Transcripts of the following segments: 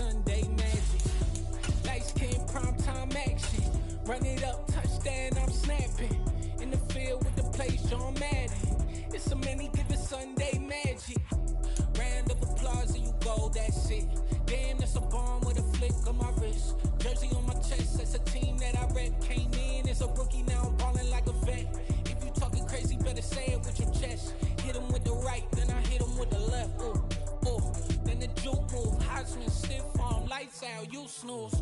Sunday magic. Light skin, primetime action. Run it up, touchdown, I'm snapping. In the field with the plays, John Madden. It's so many given Sunday magic. Round of applause and you go, that's it. Damn, that's a bomb with a flick on my wrist. Jersey on my chest, that's a team that I rep. Came in as a rookie, now I'm balling like a vet. If you talking crazy, better say it with your chest. Hit him with the right, then I hit him with the left. Ooh, ooh. Then the juke move, Heisman, stiff arm, lights out, you snooze.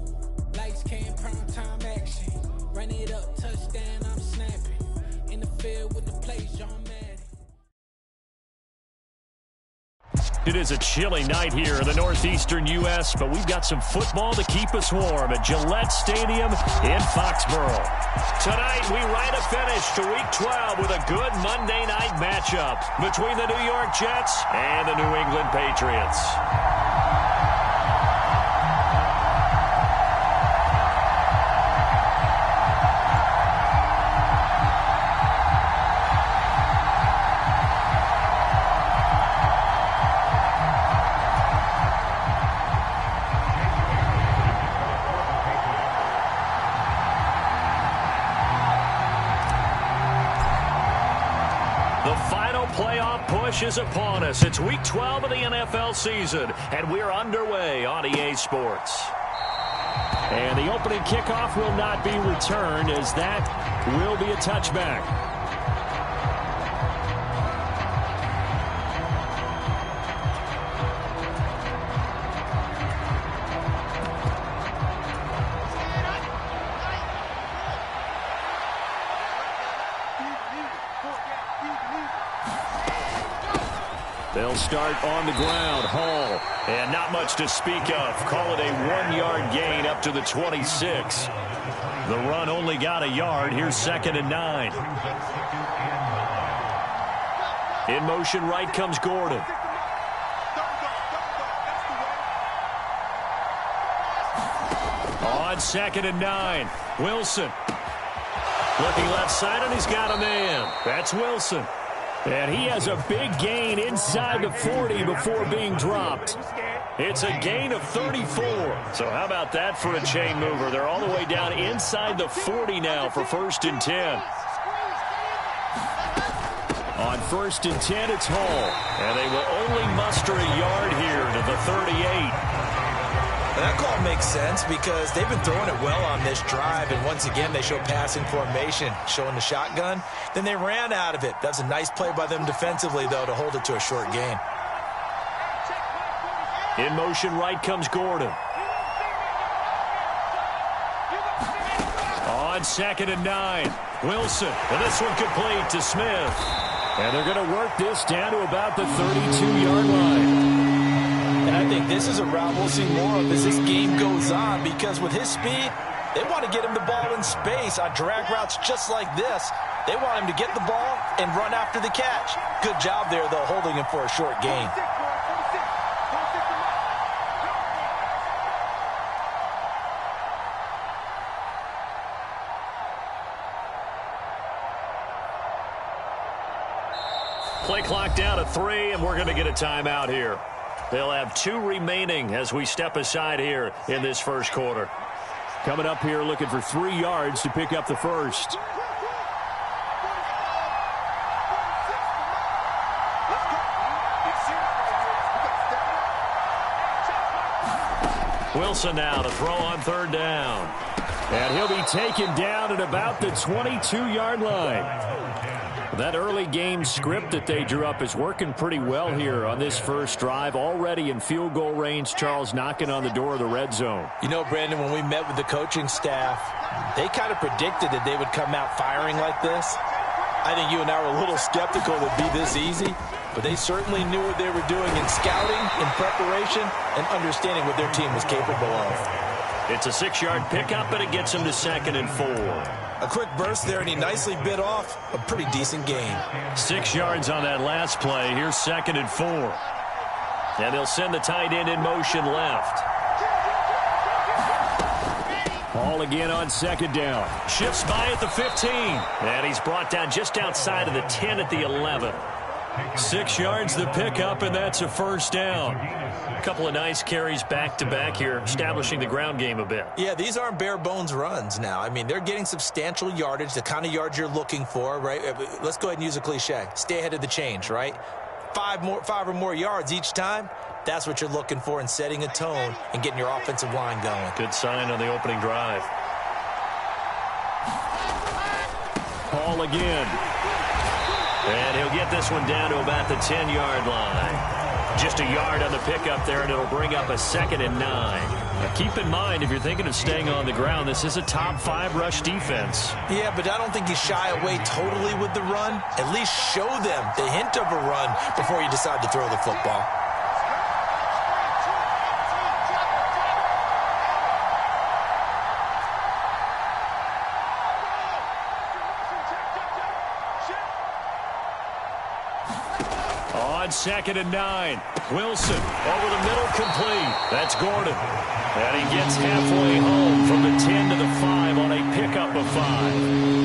Lights can, prime time action. Run it up, touchdown, I'm snapping. In the field with the plays, John Madden. It is a chilly night here in the northeastern U.S., but we've got some football to keep us warm at Gillette Stadium in Foxborough. Tonight, we write a finish to Week 12 with a good Monday night matchup between the New York Jets and the New England Patriots. Is upon us. It's Week 12 of the NFL season, and we're underway on EA Sports. And the opening kickoff will not be returned, as that will be a touchback. They'll start on the ground. Hall. And not much to speak of. Call it a 1-yard gain up to the 26. The run only got a yard. Here's 2nd and 9. In motion right comes Gordon. On 2nd and 9. Wilson. Looking left side, and he's got a man. That's Wilson. And he has a big gain inside the 40 before being dropped. It's a gain of 34. So how about that for a chain mover? They're all the way down inside the 40 now for 1st and 10. On 1st and 10, it's Hall. And they will only muster a yard here to the 38. That call makes sense because they've been throwing it well on this drive, and once again they show passing formation, showing the shotgun. Then they ran out of it. That's a nice play by them defensively, though, to hold it to a short gain. In motion right comes Gordon. On 2nd and 9, Wilson. And this one complete to Smith. And they're going to work this down to about the 32-yard line. And I think this is a route we'll see more of as this game goes on, because with his speed, they want to get him the ball in space on drag routes just like this. They want him to get the ball and run after the catch. Good job there, though, holding him for a short gain. Play clock down to 3, and we're going to get a timeout here. They'll have 2 remaining as we step aside here in this first quarter. Coming up here looking for 3 yards to pick up the first. Wilson now to throw on 3rd down. And he'll be taken down at about the 22-yard line. That early game script that they drew up is working pretty well here on this first drive. Already in field goal range, Charles knocking on the door of the red zone. You know, Brandon, when we met with the coaching staff, they kind of predicted that they would come out firing like this. I think you and I were a little skeptical it would be this easy, but they certainly knew what they were doing in scouting, in preparation, and understanding what their team was capable of. It's a 6-yard pickup, but it gets them to 2nd and 4. A quick burst there, and he nicely bit off a pretty decent gain. 6 yards on that last play. Here's 2nd and 4. And they'll send the tight end in motion left. Hall again on 2nd down. Shifts by at the 15. And he's brought down just outside of the 10 at the 11. 6 yards the pickup, and that's a first down. A couple of nice carries back-to-back here, establishing the ground game a bit. Yeah, these aren't bare-bones runs now. I mean, they're getting substantial yardage, the kind of yards you're looking for, right? Let's go ahead and use a cliche. Stay ahead of the change, right? 5 or more yards each time. That's what you're looking for in setting a tone and getting your offensive line going. Good sign on the opening drive. Hall again. And he'll get this one down to about the 10-yard line. Just a yard on the pickup there, and it'll bring up a 2nd and 9. Now keep in mind, if you're thinking of staying on the ground, this is a top 5 rush defense. Yeah, but I don't think you shy away totally with the run. At least show them the hint of a run before you decide to throw the football. On 2nd and 9, Wilson over the middle, complete. That's Gordon. And he gets halfway home from the 10 to the 5 on a pickup of 5.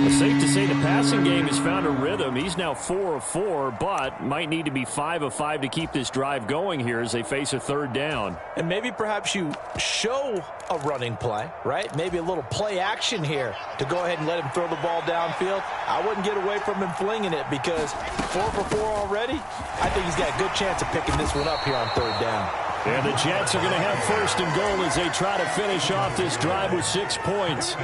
It's safe to say the passing game has found a rhythm. He's now 4 of 4, but might need to be 5 of 5 to keep this drive going here as they face a 3rd down. And maybe perhaps you show a running play, right? Maybe a little play action here to go ahead and let him throw the ball downfield. I wouldn't get away from him flinging it because 4 for 4 already. I think he's got a good chance of picking this one up here on 3rd down. And the Jets are going to have 1st and goal as they try to finish off this drive with 6 points.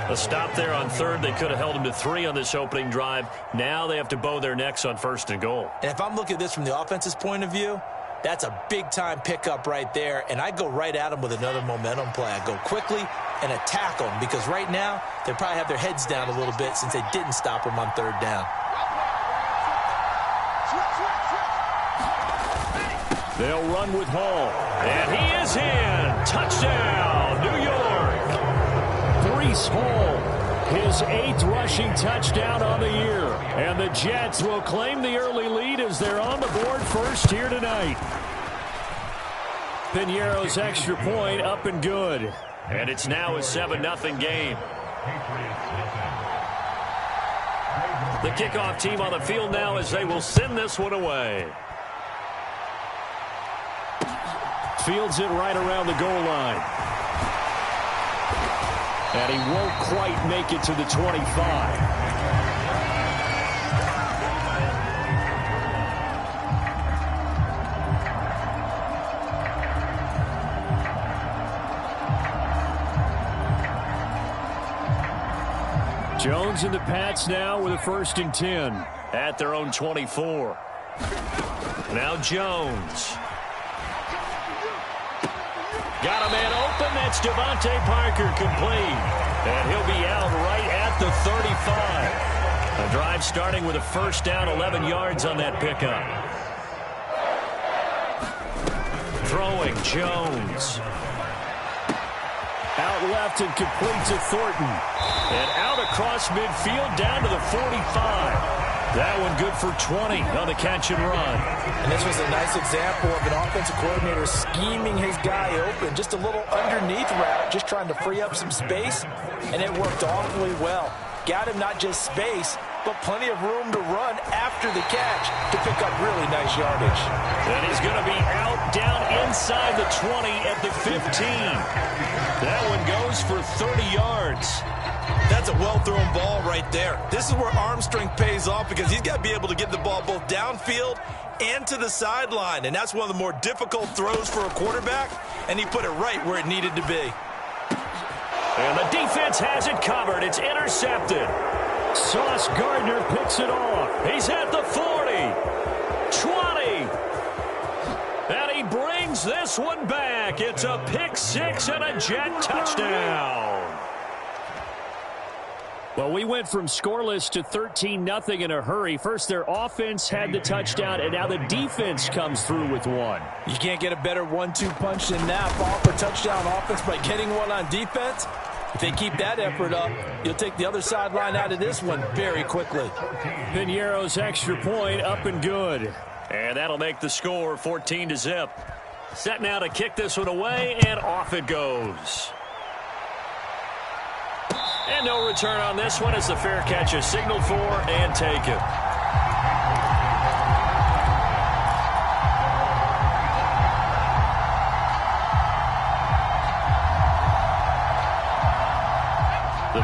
A stop there on 3rd. They could have held him to 3 on this opening drive. Now they have to bow their necks on 1st and goal. And if I'm looking at this from the offense's point of view, that's a big-time pickup right there. And I go right at them with another momentum play. I go quickly and attack them because right now they probably have their heads down a little bit since they didn't stop them on 3rd down. They'll run with Hall. And he is in. Touchdown, New York. Breece Hall, his 8th rushing touchdown on the year. And the Jets will claim the early lead as they're on the board first here tonight. Piñeiro's extra point up and good. And it's now a 7-0 game. The kickoff team on the field now as they will send this one away. Fields it right around the goal line. And he won't quite make it to the 25. Jones and the Pats now with a 1st and 10 at their own 24. Now Jones. Got a man open. That's Devontae Parker, complete. And he'll be out right at the 35. A drive starting with a 1st down, 11 yards on that pickup. Throwing, Jones. Out left and complete to Thornton. And out across midfield down to the 45. That one good for 20 on the catch and run. And this was a nice example of an offensive coordinator scheming his guy open. Just a little underneath route, just trying to free up some space. And it worked awfully well. Got him not just space, but plenty of room to run after the catch to pick up really nice yardage. And he's going to be out down inside the 20 at the 15. That one goes for 30 yards. That's a well-thrown ball right there. This is where arm strength pays off because he's got to be able to get the ball both downfield and to the sideline. And that's one of the more difficult throws for a quarterback. And he put it right where it needed to be. And the defense has it covered. It's intercepted. Sauce Gardner picks it off. He's at the 40. 20. And he brings this one back. It's a pick-6 and a Jet touchdown. Well, we went from scoreless to 13-0 in a hurry. First, their offense had the touchdown, and now the defense comes through with one. You can't get a better 1-2 punch than that. Off a touchdown offense by getting one on defense. If they keep that effort up, you'll take the other sideline out of this one very quickly. Piñeiro's extra point up and good. And that'll make the score 14-0. Set now to kick this one away, and off it goes. And no return on this one as the fair catch is signaled for and taken.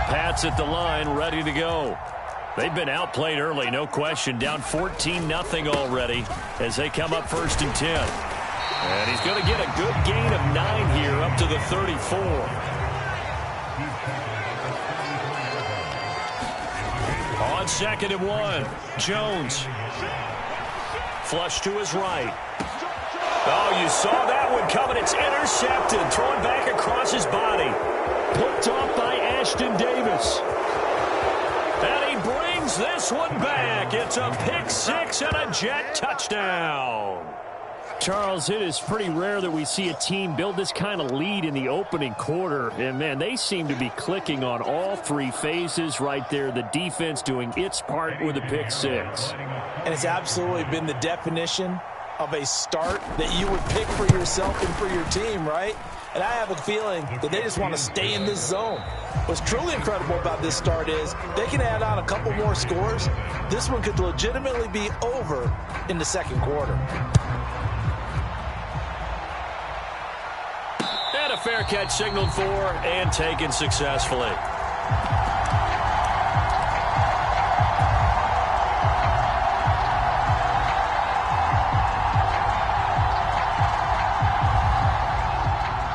Pats at the line, ready to go. They've been outplayed early, no question. Down 14-0 already as they come up 1st and 10. And he's going to get a good gain of 9 here up to the 34. On 2nd and 1, Jones. Flush to his right. Oh, you saw that one coming. It's intercepted. Thrown back across his body. Picked off by Ashton Davis. And he brings this one back. It's a pick 6 and a Jet touchdown. Charles, it is pretty rare that we see a team build this kind of lead in the opening quarter. And, man, they seem to be clicking on all 3 phases right there. The defense doing its part with a pick 6. And it's absolutely been the definition of a start that you would pick for yourself and for your team, right? And I have a feeling that they just want to stay in this zone. What's truly incredible about this start is they can add on a couple more scores. This one could legitimately be over in the 2nd quarter. And a fair catch signaled for and taken successfully.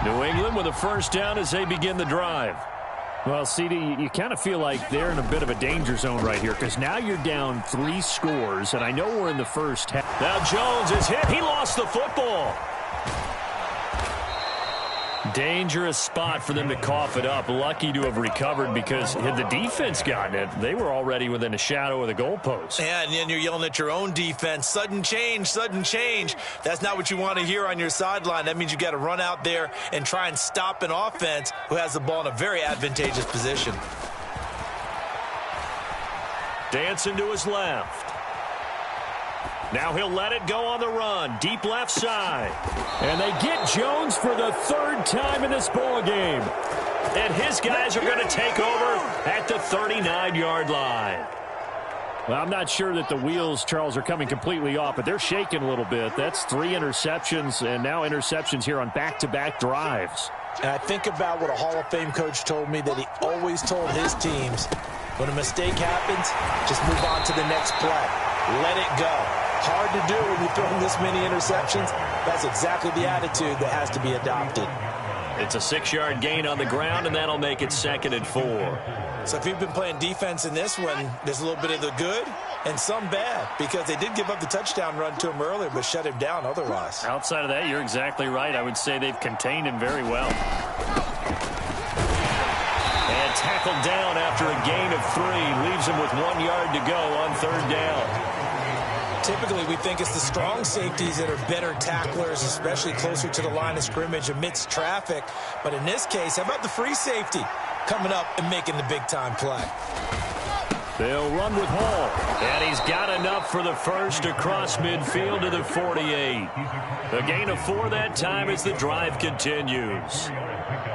New England with a 1st down as they begin the drive. Well, CD, you kind of feel like they're in a bit of a danger zone right here because now you're down 3 scores, and I know we're in the first half. Now Jones is hit. He lost the football. Dangerous spot for them to cough it up. Lucky to have recovered because had the defense gotten it, they were already within a shadow of the goalpost. Yeah, and then you're yelling at your own defense. Sudden change, sudden change. That's not what you want to hear on your sideline. That means you got to run out there and try and stop an offense who has the ball in a very advantageous position. Dancing to his left. Now he'll let it go on the run. Deep left side. And they get Jones for the 3rd time in this ball game. And his guys are going to take over at the 39-yard line. Well, I'm not sure that the wheels, Charles, are coming completely off, but they're shaking a little bit. That's 3 interceptions, and now interceptions here on back-to-back drives. And I think about what a Hall of Fame coach told me that he always told his teams, when a mistake happens, just move on to the next play. Let it go. Hard to do when you throw this many interceptions. That's exactly the attitude that has to be adopted. It's a 6-yard gain on the ground, and that'll make it 2nd and 4. So if you've been playing defense in this one, there's a little bit of the good and some bad because they did give up the touchdown run to him earlier but shut him down otherwise. Outside of that, you're exactly right. I would say they've contained him very well. And tackled down after a gain of 3. Leaves him with 1 yard to go on 3rd down. Typically, we think it's the strong safeties that are better tacklers, especially closer to the line of scrimmage amidst traffic. But in this case, how about the free safety coming up and making the big-time play? They'll run with Hall. And he's got enough for the 1st across midfield to the 48. A gain of 4 that time as the drive continues.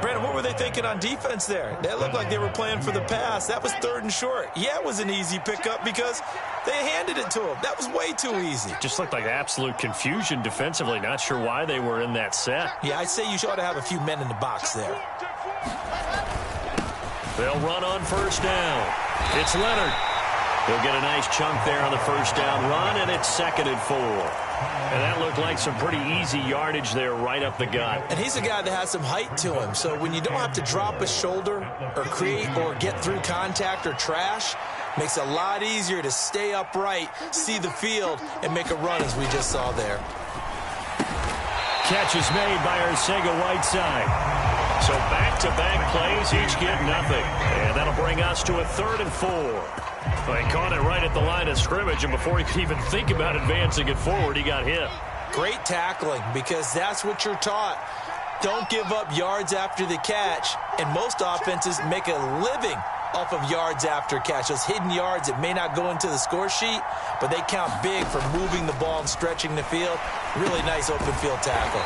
Brandon, what were they thinking on defense there? That looked like they were playing for the pass. That was 3rd and short. Yeah, it was an easy pickup because they handed it to him. That was way too easy. Just looked like absolute confusion defensively. Not sure why they were in that set. Yeah, I'd say you ought to have a few men in the box there. They'll run on 1st down. It's Leonard. He'll get a nice chunk there on the 1st down run, and it's 2nd and 4. And that looked like some pretty easy yardage there right up the gut. And he's a guy that has some height to him. So when you don't have to drop a shoulder or create or get through contact or trash, makes it a lot easier to stay upright, see the field, and make a run as we just saw there. Catch is made by Arcega-Whiteside. So back-to-back plays, each get nothing. And that'll bring us to a 3rd and 4. Well, he caught it right at the line of scrimmage, and before he could even think about advancing it forward, he got hit. Great tackling, because that's what you're taught. Don't give up yards after the catch, and most offenses make a living off of yards after catch. Those hidden yards that may not go into the score sheet, but they count big for moving the ball and stretching the field. Really nice open field tackle.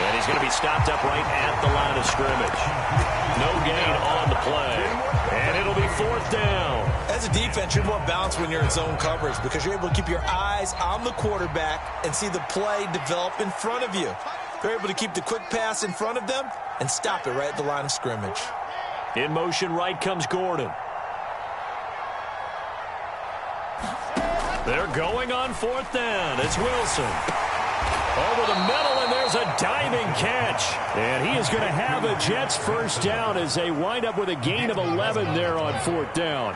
And he's going to be stopped up right at the line of scrimmage. No gain on the play. And it'll be 4th down. As a defense, you're more balanced when you're in zone coverage because you're able to keep your eyes on the quarterback and see the play develop in front of you. They're able to keep the quick pass in front of them and stop it right at the line of scrimmage. In motion right comes Gordon. They're going on 4th down. It's Wilson. Over the middle, and there's a diving catch. And he is going to have a Jets first down as they wind up with a gain of 11 there on 4th down.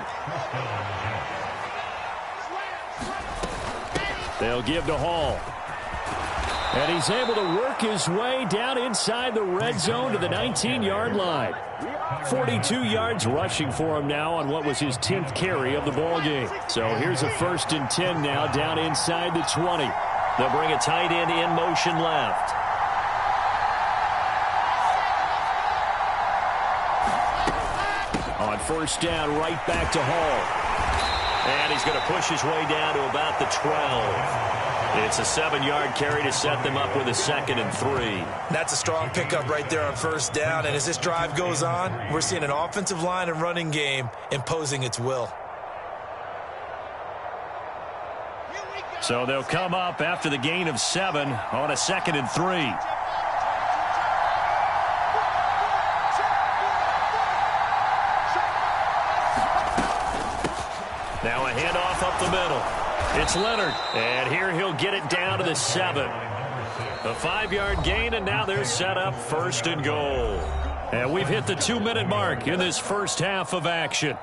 They'll give to Hall. And he's able to work his way down inside the red zone to the 19-yard line. 42 yards rushing for him now on what was his 10th carry of the ball game. So here's a 1st and 10 now down inside the 20. They'll bring a tight end in motion left. On 1st down, right back to Hall. And he's going to push his way down to about the 12. It's a 7-yard carry to set them up with a 2nd and 3. That's a strong pickup right there on 1st down. And as this drive goes on, we're seeing an offensive line and running game imposing its will. So they'll come up after the gain of 7 on a 2nd and 3. Now a handoff up the middle. It's Leonard, and here he'll get it down to the 7. A 5-yard gain, and now they're set up 1st and goal. And we've hit the 2-minute mark in this first half of action.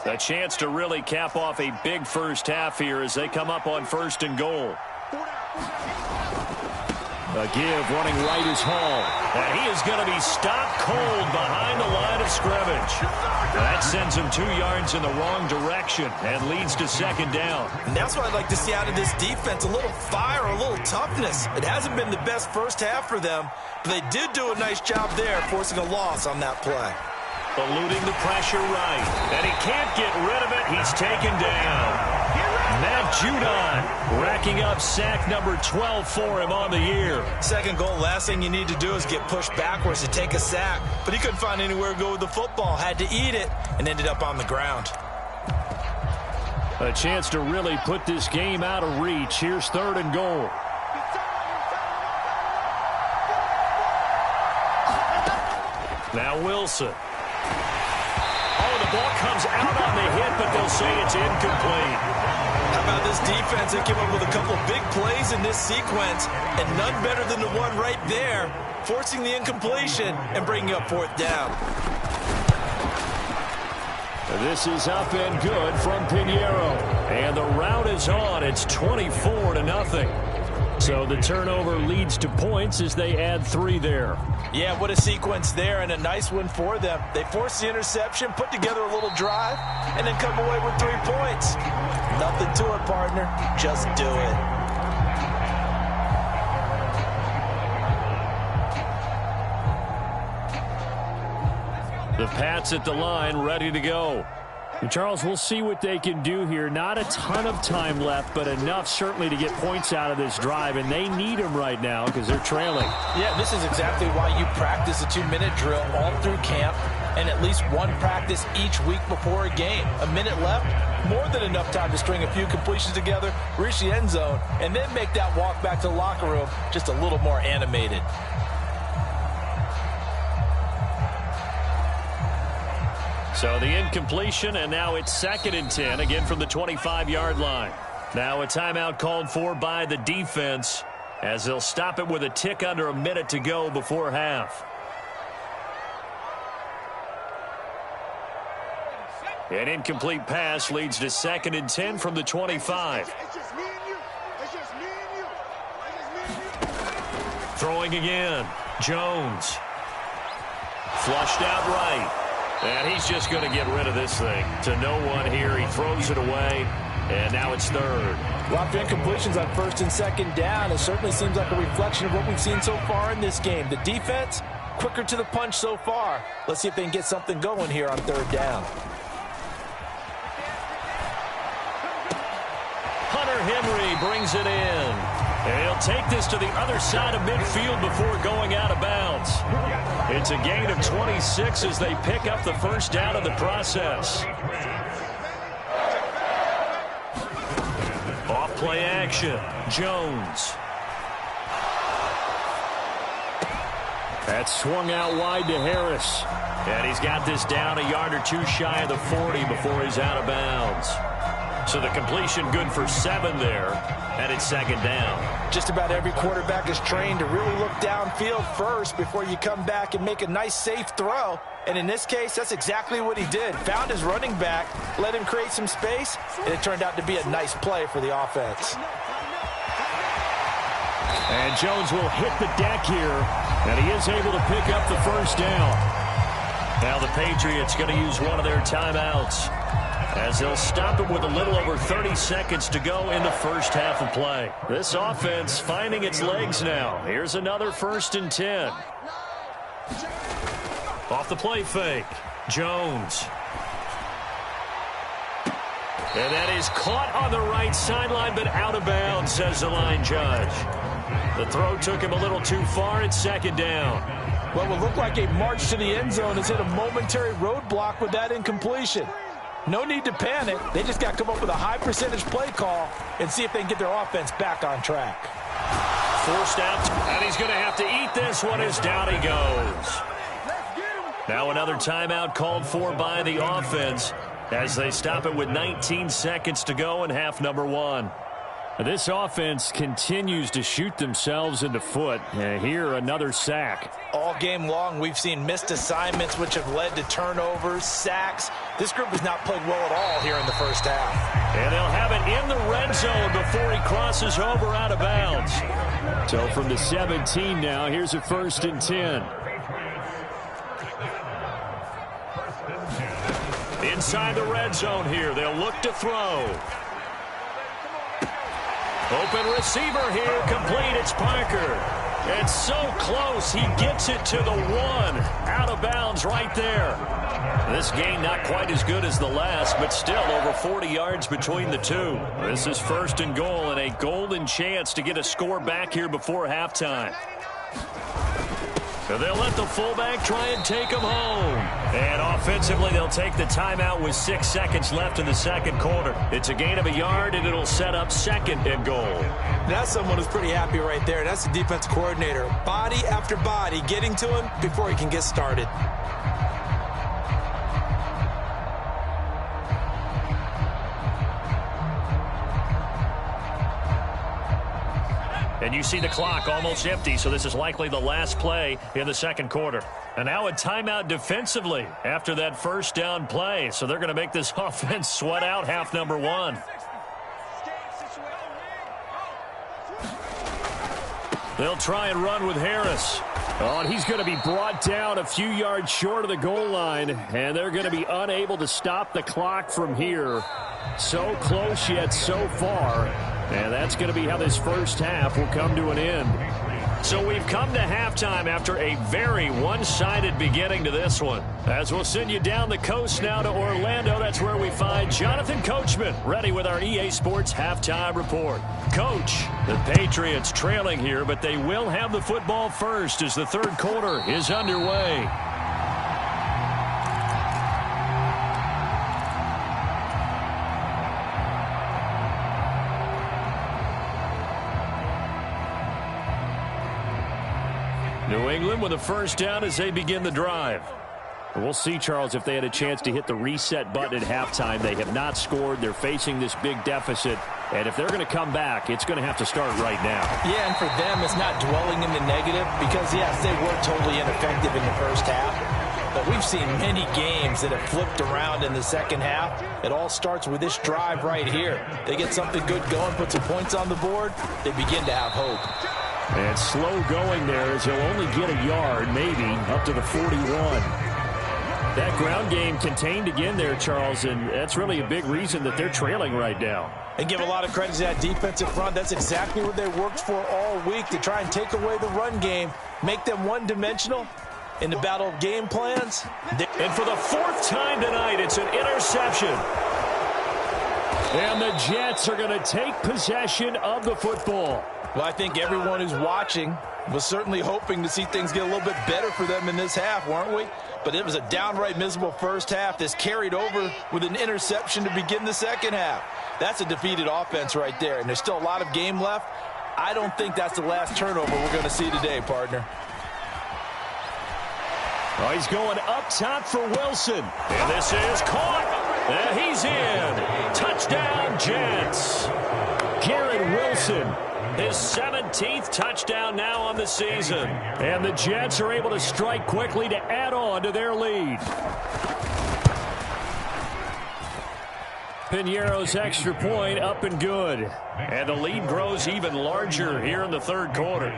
A chance to really cap off a big first half here as they come up on 1st and goal. A give running right is Hall. And he is going to be stopped cold behind the line of scrimmage. That sends him 2 yards in the wrong direction and leads to 2nd down. And that's what I'd like to see out of this defense, a little fire, a little toughness. It hasn't been the best first half for them, but they did do a nice job there, forcing a loss on that play. Eluding the pressure right. And he can't get rid of it. He's taken down. Matt Judon racking up sack number 12 for him on the year. 2nd goal, last thing you need to do is get pushed backwards to take a sack. But he couldn't find anywhere to go with the football. Had to eat it and ended up on the ground. A chance to really put this game out of reach. Here's 3rd and goal. Now Wilson. Oh, the ball comes out on the hit, but they'll say it's incomplete. How about this defense? They came up with a couple big plays in this sequence, and none better than the one right there, forcing the incompletion and bringing up 4th down. This is up and good from Pinheiro. And the route is on. It's 24-0. So the turnover leads to points as they add 3 there. Yeah, what a sequence there, and a nice one for them. They forced the interception, put together a little drive, and then come away with 3 points. Nothing to it, partner. Just do it. The Pats at the line, ready to go. And Charles, we'll see what they can do here. Not a ton of time left, but enough certainly to get points out of this drive, and they need them right now because they're trailing. Yeah, this is exactly why you practice a 2-minute drill all through camp and at least one practice each week before a game. A minute left, more than enough time to string a few completions together, reach the end zone, and then make that walk back to the locker room just a little more animated. So the incompletion, and now it's 2nd and 10, again from the 25-yard line. Now a timeout called for by the defense as they'll stop it with a tick under a minute to go before half. An incomplete pass leads to 2nd and 10 from the 25. Throwing again. Jones. Flushed out right. And he's just going to get rid of this thing to no one here. He throws it away, and now it's 3rd. A lot of incompletions on 1st and 2nd down. It certainly seems like a reflection of what we've seen so far in this game. The defense, quicker to the punch so far. Let's see if they can get something going here on 3rd down. Hunter Henry brings it in. And he'll take this to the other side of midfield before going out of bounds. It's a gain of 26 as they pick up the first down in the process. Off play action. Jones. That's swung out wide to Harris. And he's got this down a yard or two shy of the 40 before he's out of bounds. So the completion good for 7 there, and it's second down. Just about every quarterback is trained to really look downfield first before you come back and make a nice, safe throw. And in this case, that's exactly what he did. Found his running back, let him create some space, and it turned out to be a nice play for the offense. And Jones will hit the deck here, and he is able to pick up the first down. Now the Patriots going to use one of their timeouts, as they'll stop it with a little over 30 seconds to go in the first half of play. This offense finding its legs now. Here's another 1st and 10. Off the play fake. Jones. And that is caught on the right sideline, but out of bounds, says the line judge. The throw took him a little too far. It's second down. What would look like a march to the end zone has hit a momentary roadblock with that incompletion. No need to panic. They just got to come up with a high percentage play call and see if they can get their offense back on track. Forced out, and he's going to have to eat this one as down he goes. Now another timeout called for by the offense as they stop it with 19 seconds to go in half number 1. This offense continues to shoot themselves in the foot. Here, another sack. All game long, we've seen missed assignments, which have led to turnovers, sacks. This group has not played well at all here in the first half. And they'll have it in the red zone before he crosses over out of bounds. So from the 17 now, here's a 1st and 10. Inside the red zone here, they'll look to throw. Open receiver here, complete, it's Parker. It's so close, he gets it to the 1. Out of bounds right there. This game not quite as good as the last, but still over 40 yards between the two. This is 1st and goal and a golden chance to get a score back here before halftime. So they'll let the fullback try and take him home. And offensively, they'll take the timeout with 6 seconds left in the second quarter. It's a gain of a yard, and it'll set up 2nd and goal. That's someone who's pretty happy right there. That's the defense coordinator. Body after body getting to him before he can get started. And you see the clock almost empty, so this is likely the last play in the second quarter. And now a timeout defensively after that first down play. So they're going to make this offense sweat out half number 1. They'll try and run with Harris. Oh, and he's going to be brought down a few yards short of the goal line, and they're going to be unable to stop the clock from here. So close yet so far. And that's going to be how this first half will come to an end. So we've come to halftime after a very one-sided beginning to this one. As we'll send you down the coast now to Orlando, that's where we find Jonathan Coachman ready with our EA Sports Halftime Report. Coach, the Patriots trailing here, but they will have the football first as the third quarter is underway. New England with a first down as they begin the drive. We'll see, Charles, if they had a chance to hit the reset button at halftime. They have not scored. They're facing this big deficit. And if they're going to come back, it's going to have to start right now. Yeah, and for them, it's not dwelling in the negative because, yes, they were totally ineffective in the first half. But we've seen many games that have flipped around in the second half. It all starts with this drive right here. They get something good going, put some points on the board, they begin to have hope. And slow going there as he'll only get a yard, maybe, up to the 41. That ground game contained again there, Charles, and that's really a big reason that they're trailing right now. And give a lot of credit to that defensive front. That's exactly what they worked for all week, to try and take away the run game, make them one-dimensional in the battle of game plans. And for the 4th time tonight, it's an interception. And the Jets are going to take possession of the football. Well, I think everyone who's watching was certainly hoping to see things get a little bit better for them in this half, weren't we? But it was a downright miserable first half. This carried over with an interception to begin the second half. That's a defeated offense right there, and there's still a lot of game left. I don't think that's the last turnover we're going to see today, partner. Oh, he's going up top for Wilson. And this is caught. And he's in. Touchdown, Jets. Garrett Wilson, his 17th touchdown now on the season. And the Jets are able to strike quickly to add on to their lead. Piñeiro's extra point up and good. And the lead grows even larger here in the third quarter.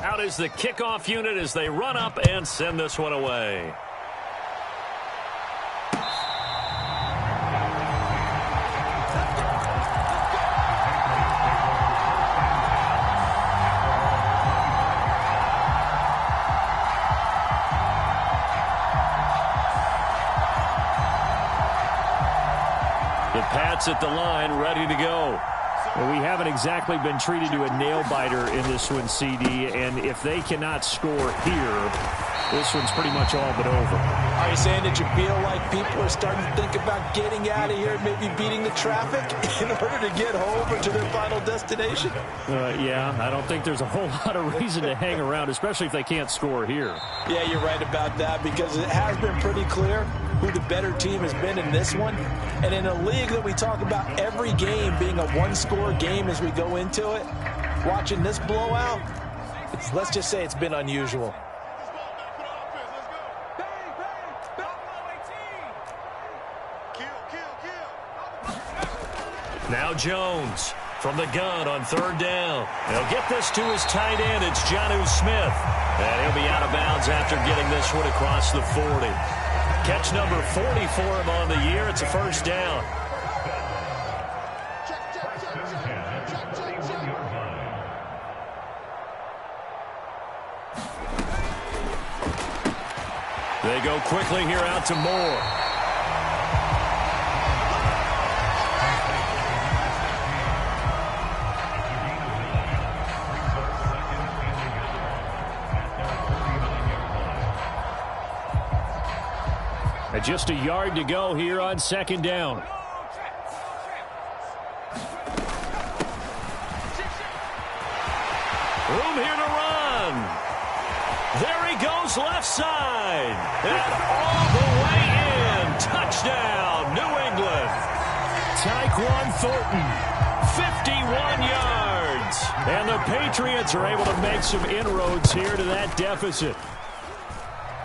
Out is the kickoff unit as they run up and send this one away. The Pats at the line, ready to go. Well, we haven't exactly been treated to a nail-biter in this one, CD, and if they cannot score here, this one's pretty much all but over. Are you saying that you feel like people are starting to think about getting out of here and maybe beating the traffic in order to get home or to their final destination? Yeah, I don't think there's a whole lot of reason to hang around, especially if they can't score here. Yeah, you're right about that, because it has been pretty clear who the better team has been in this one. And in a league that we talk about every game being a one-score game as we go into it, watching this blowout, let's just say it's been unusual. Now Jones from the gun on third down. He'll get this to his tight end. It's Jonnu Smith. And he'll be out of bounds after getting this one across the 40. Catch number 40 for him on the year. It's a first down. They go quickly here out to Moore. And just a yard to go here on second down. Room here to run. There he goes left side. And all the way in. Touchdown, New England. Tyquan Thornton, 51 yards. And the Patriots are able to make some inroads here to that deficit.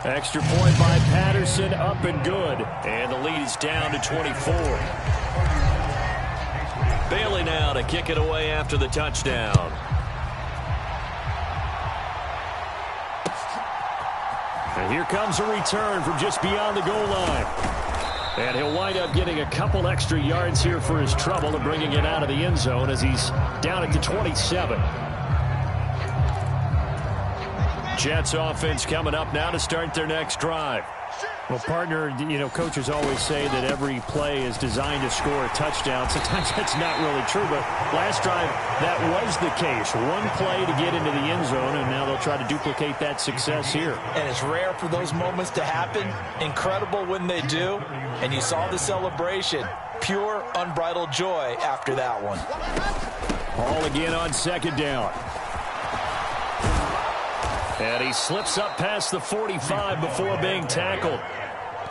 Extra point by Patterson, up and good. And the lead is down to 24. Bailey now to kick it away after the touchdown. And here comes a return from just beyond the goal line. And he'll wind up getting a couple extra yards here for his trouble and bringing it out of the end zone as he's down at the 27. Jets offense coming up now to start their next drive. Well, partner, you know, coaches always say that every play is designed to score a touchdown. Sometimes that's not really true, but last drive, that was the case. One play to get into the end zone, and now they'll try to duplicate that success here. And it's rare for those moments to happen. Incredible when they do. And you saw the celebration. Pure, unbridled joy after that one. Ball again on second down. And he slips up past the 45 before being tackled.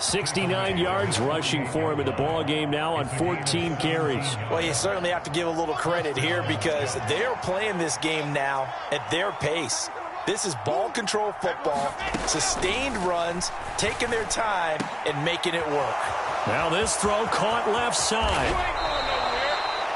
69 yards rushing for him in the ball game now on 14 carries. Well, you certainly have to give a little credit here because they're playing this game now at their pace. This is ball control football, sustained runs, taking their time and making it work. Now this throw caught left side.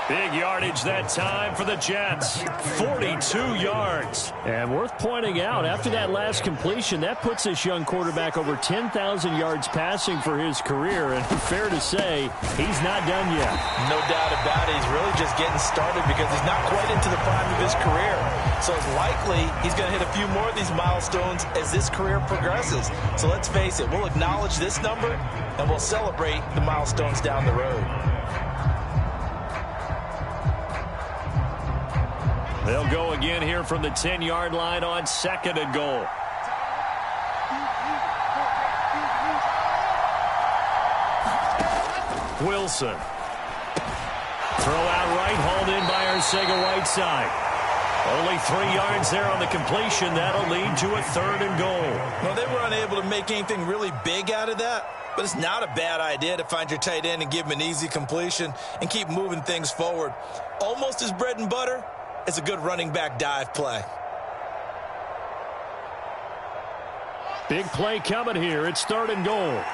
Big yardage that time for the Jets. 42 yards. And worth pointing out, after that last completion, that puts this young quarterback over 10,000 yards passing for his career. And fair to say, he's not done yet. No doubt about it. He's really just getting started because he's not quite into the prime of his career. So it's likely he's going to hit a few more of these milestones as this career progresses. So let's face it, we'll acknowledge this number, and we'll celebrate the milestones down the road. They'll go again here from the 10-yard line on 2nd and goal. Wilson. Throw out right, hauled in by Arcega-Whiteside. Only 3 yards there on the completion. That'll lead to a 3rd and goal. Well, they were unable to make anything really big out of that, but it's not a bad idea to find your tight end and give him an easy completion and keep moving things forward. Almost as bread and butter as a good running back dive play. Big play coming here. It's 3rd and goal.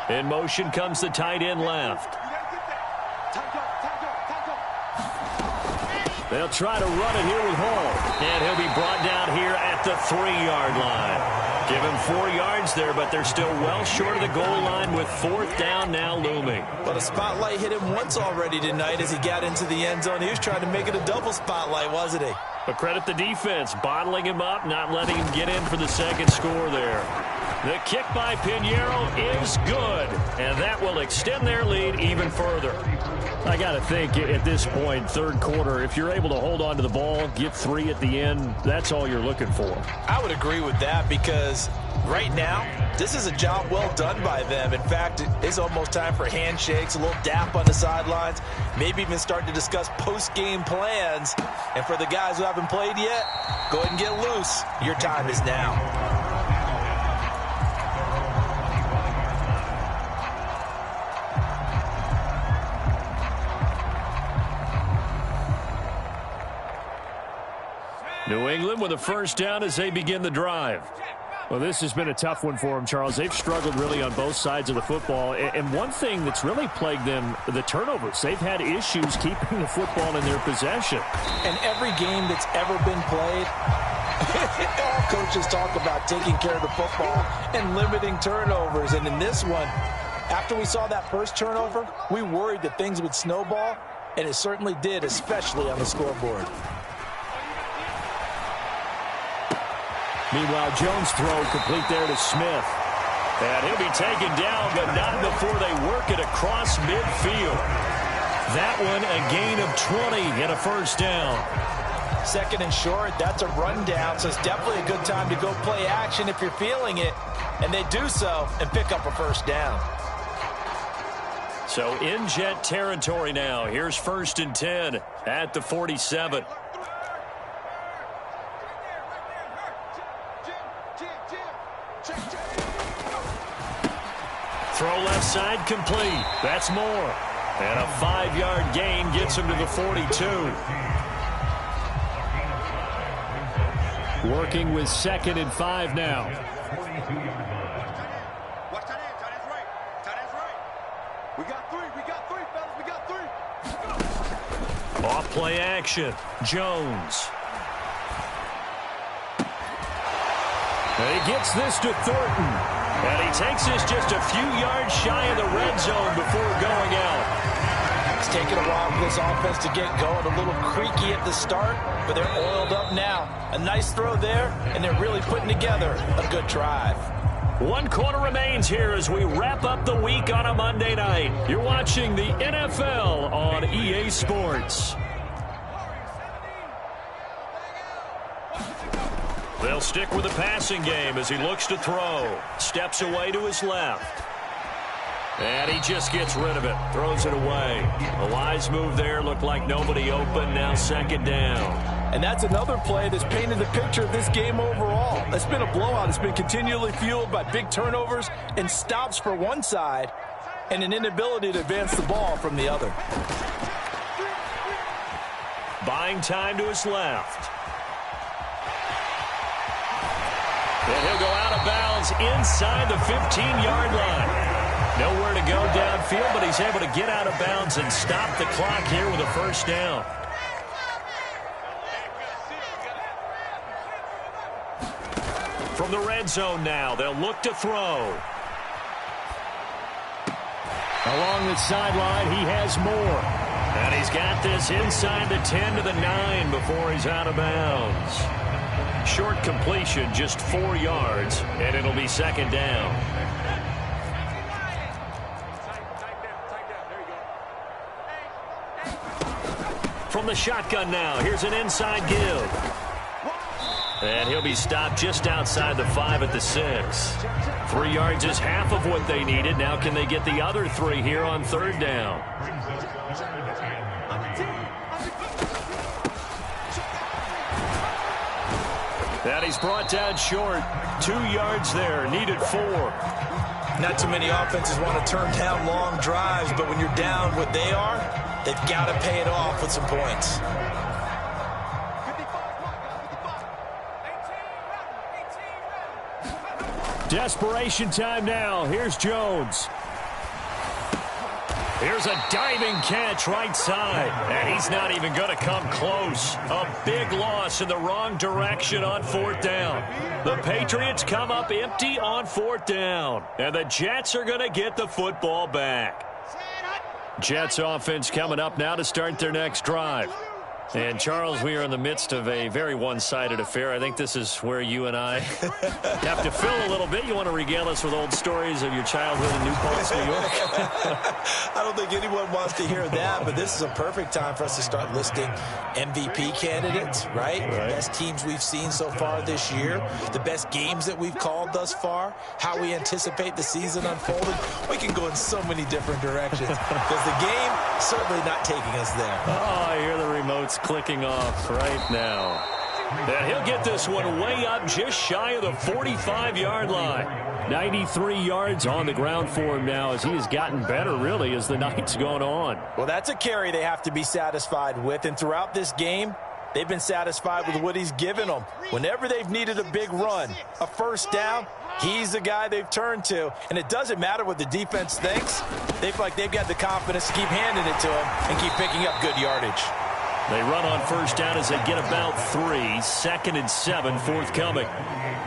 In motion comes the tight end left. They'll try to run it here with Hall. And he'll be brought down here at the 3-yard line. Give him 4 yards there, but they're still well short of the goal line with 4th down now looming. But a spotlight hit him once already tonight as he got into the end zone. He was trying to make it a double spotlight, wasn't he? But credit the defense, bottling him up, not letting him get in for the 2nd score there. The kick by Pinheiro is good, and that will extend their lead even further. I got to think at this point, 3rd quarter, if you're able to hold on to the ball, get 3 at the end, that's all you're looking for. I would agree with that because right now, this is a job well done by them. In fact, it's almost time for handshakes, a little dap on the sidelines, maybe even start to discuss post-game plans. And for the guys who haven't played yet, go ahead and get loose. Your time is now. New England with a 1st down as they begin the drive. Well, this has been a tough one for them, Charles. They've struggled really on both sides of the football. And one thing that's really plagued them, the turnovers. They've had issues keeping the football in their possession. And every game that's ever been played, all coaches talk about taking care of the football and limiting turnovers. And in this one, after we saw that first turnover, we worried that things would snowball, and it certainly did, especially on the scoreboard. Meanwhile, Jones' throw complete there to Smith. And he'll be taken down, but not before they work it across midfield. That one, a gain of 20 and a 1st down. 2nd and short, that's a rundown, so it's definitely a good time to go play action if you're feeling it. And they do so and pick up a 1st down. So in Jet territory now. Here's 1st and 10 at the 47. Throw left side complete. That's more. And a 5-yard gain gets him to the 42. Working with 2nd and 5 now. Watch tight end. Tight end's right. Tight end's right. We got 3. We got 3, fellas. We got 3. Off play action. Jones. And he gets this to Thornton. And he takes this just a few yards shy of the red zone before going out. It's taken a while for this offense to get going. A little creaky at the start, but they're oiled up now. A nice throw there, and they're really putting together a good drive. 1 quarter remains here as we wrap up the week on a Monday night. You're watching the NFL on EA Sports. They'll stick with the passing game as he looks to throw. Steps away to his left. And he just gets rid of it. Throws it away. A wise move there. Looked like nobody open. Now 2nd down. And that's another play that's painted the picture of this game overall. It's been a blowout. It's been continually fueled by big turnovers and stops for one side and an inability to advance the ball from the other. Buying time to his left. And he'll go out of bounds inside the 15-yard line. Nowhere to go downfield, but he's able to get out of bounds and stop the clock here with a 1st down. From the red zone now, they'll look to throw. Along the sideline, he has more. And he's got this inside the 10 to the 9 before he's out of bounds. Short completion, just 4 yards, and it'll be second down. From the shotgun now, here's an inside give. And he'll be stopped just outside the 5 at the 6. 3 yards is half of what they needed. Now can they get the other 3 here on third down? And he's brought down short. 2 yards there, needed 4. Not too many offenses want to turn down long drives, but when you're down what they are, they've got to pay it off with some points. Desperation time now. Here's Jones. Here's a diving catch right side, and he's not even going to come close. A big loss in the wrong direction on fourth down. The Patriots come up empty on fourth down, and the Jets are going to get the football back. Jets offense coming up now to start their next drive. And, Charles, we are in the midst of a very one-sided affair. I think this is where you and I have to fill a little bit. You want to regale us with old stories of your childhood in New Paltz, New York? I don't think anyone wants to hear that, but this is a perfect time for us to start listing MVP candidates, right? The best teams we've seen so far this year, the best games that we've called thus far, how we anticipate the season unfolding. We can go in so many different directions because the game certainly not taking us there. Oh, I hear the remotes clicking off right now. And he'll get this one way up just shy of the 45-yard line. 93 yards on the ground for him now as he has gotten better, really, as the night's gone on. Well, that's a carry they have to be satisfied with, and throughout this game, they've been satisfied with what he's given them. Whenever they've needed a big run, a first down, he's the guy they've turned to. And it doesn't matter what the defense thinks. They feel like they've got the confidence to keep handing it to him and keep picking up good yardage. They run on first down as they get about 3. 2nd and 7 forthcoming.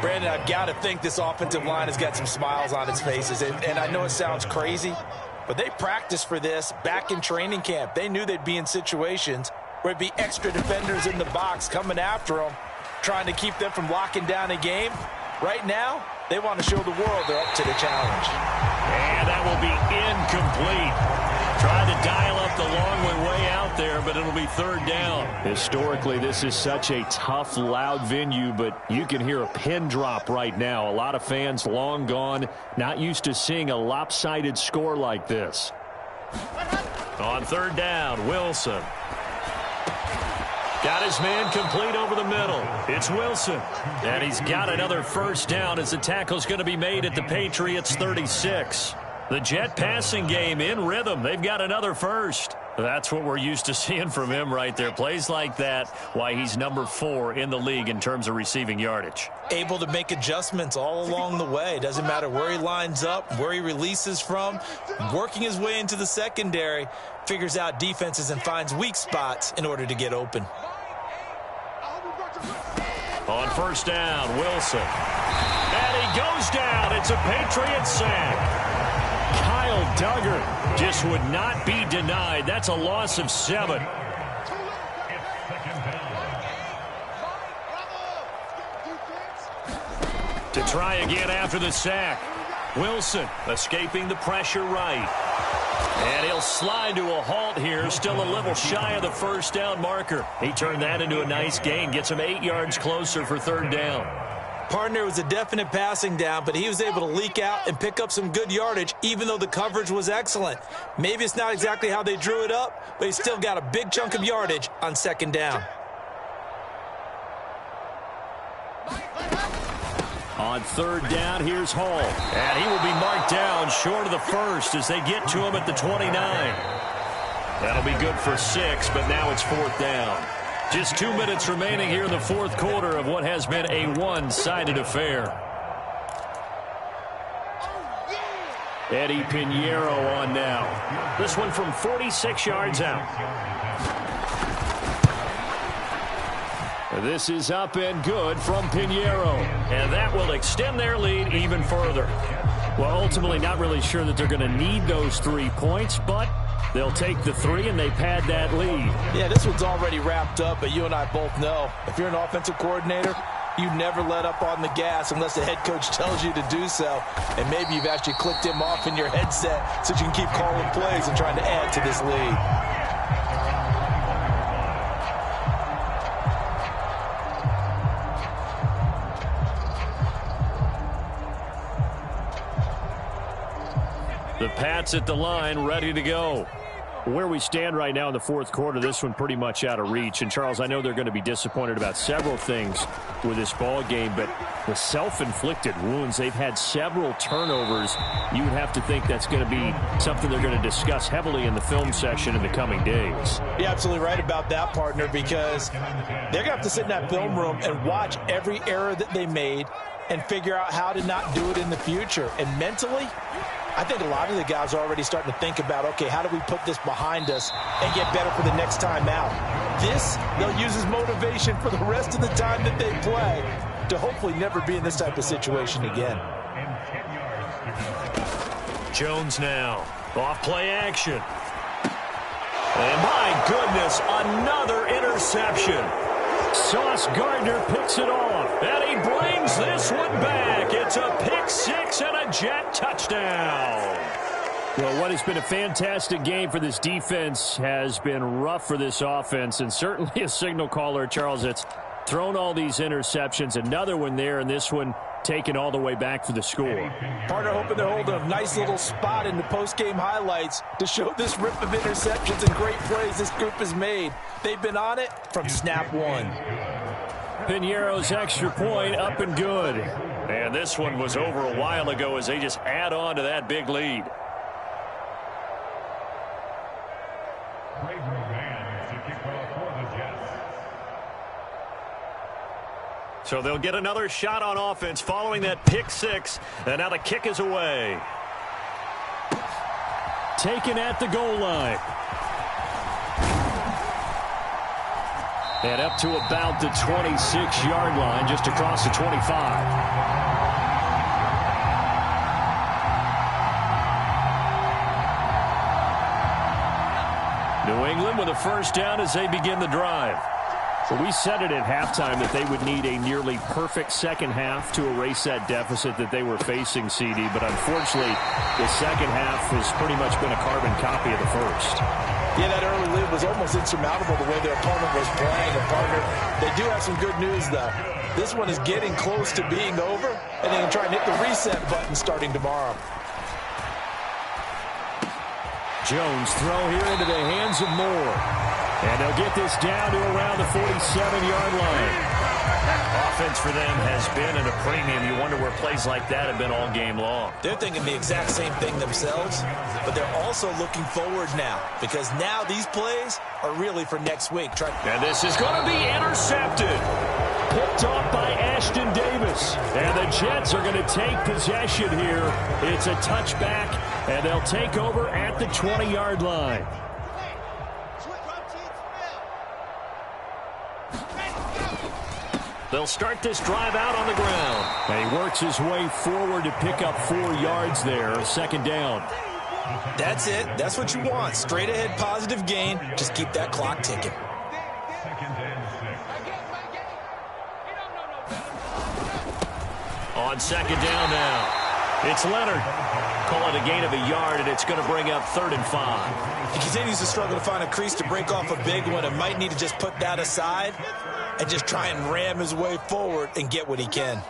Brandon, I've got to think this offensive line has got some smiles on its faces. And I know it sounds crazy, but they practiced for this back in training camp. They knew they'd be in situations where it'd be extra defenders in the box coming after them, trying to keep them from locking down a game. Right now, they want to show the world they're up to the challenge. And that will be incomplete. Trying to dial up the long way out there, but it'll be third down. Historically, this is such a tough, loud venue, but you can hear a pin drop right now. A lot of fans long gone, not used to seeing a lopsided score like this. On third down, Wilson. Got his man complete over the middle. It's Wilson. And he's got another first down as the tackle's going to be made at the Patriots 36. The Jet passing game in rhythm. They've got another first. That's what we're used to seeing from him right there. Plays like that, why he's number 4 in the league in terms of receiving yardage. Able to make adjustments all along the way. Doesn't matter where he lines up, where he releases from. Working his way into the secondary, figures out defenses and finds weak spots in order to get open. On first down, Wilson. And he goes down. It's a Patriot sack. Kyle Duggar just would not be denied. That's a loss of 7. To try again after the sack. Wilson escaping the pressure right. And he'll slide to a halt here. Still a little shy of the first down marker. He turned that into a nice gain. Gets him 8 yards closer for third down. Partner was a definite passing down, but he was able to leak out and pick up some good yardage, even though the coverage was excellent. Maybe it's not exactly how they drew it up, but he still got a big chunk of yardage on second down. On third down, here's Hall. And he will be marked down short of the first as they get to him at the 29. That'll be good for 6, but now it's fourth down. Just 2 minutes remaining here in the fourth quarter of what has been a one-sided affair. Eddie Pinheiro on now. This one from 46 yards out. This is up and good from Pinheiro. And that will extend their lead even further. Well, ultimately not really sure that they're going to need those 3 points, but they'll take the 3 and they pad that lead. Yeah, this one's already wrapped up, but you and I both know if you're an offensive coordinator, you never let up on the gas unless the head coach tells you to do so. And maybe you've actually clicked him off in your headset so you can keep calling plays and trying to add to this lead. The Pats at the line, ready to go. Where we stand right now in the fourth quarter, this one pretty much out of reach. And, Charles, I know they're going to be disappointed about several things with this ball game, but the self-inflicted wounds, they've had several turnovers. You would have to think that's going to be something they're going to discuss heavily in the film session in the coming days. You're absolutely right about that, partner, because they're going to have to sit in that film room and watch every error that they made and figure out how to not do it in the future. And mentally, I think a lot of the guys are already starting to think about, okay, how do we put this behind us and get better for the next time out? This, they'll use as motivation for the rest of the time that they play to hopefully never be in this type of situation again. Jones now. Off play action. And my goodness, another interception. Sauce Gardner picks it off. And he brings this one back. It's a pick six and a Jet touchdown. Well, what has been a fantastic game for this defense has been rough for this offense, and certainly a signal caller, Charles, that's thrown all these interceptions. Another one there, and this one taken all the way back for the score. Partner hoping they're holding a nice little spot in the post-game highlights to show this rip of interceptions and great plays this group has made. They've been on it from snap one. Piñeiro's extra point up and good. And this one was over a while ago as they just add on to that big lead. So they'll get another shot on offense following that pick six. And now the kick is away. Taken at the goal line. And up to about the 26-yard line, just across the 25. New England with a first down as they begin the drive. So we said it at halftime that they would need a nearly perfect second half to erase that deficit that they were facing, CD. But unfortunately, the second half has pretty much been a carbon copy of the first. Yeah, that early lead was almost insurmountable the way their opponent was playing. And partner, they do have some good news, though. This one is getting close to being over, and they can try and hit the reset button starting tomorrow. Jones throw here into the hands of Moore. And they'll get this down to around the 47-yard line. Offense for them has been at a premium. You wonder where plays like that have been all game long. They're thinking the exact same thing themselves, but they're also looking forward now because now these plays are really for next week. And this is going to be intercepted. Picked off by Ashton Davis. And the Jets are going to take possession here. It's a touchback, and they'll take over at the 20-yard line. They'll start this drive out on the ground. And he works his way forward to pick up 4 yards there. Second down. That's it. That's what you want. Straight ahead positive gain. Just keep that clock ticking. On second down now. It's Leonard. Call it a gain of a yard, and it's going to bring up 3rd and 5. He continues to struggle to find a crease to break off a big one and might need to just put that aside and just try and ram his way forward and get what he can.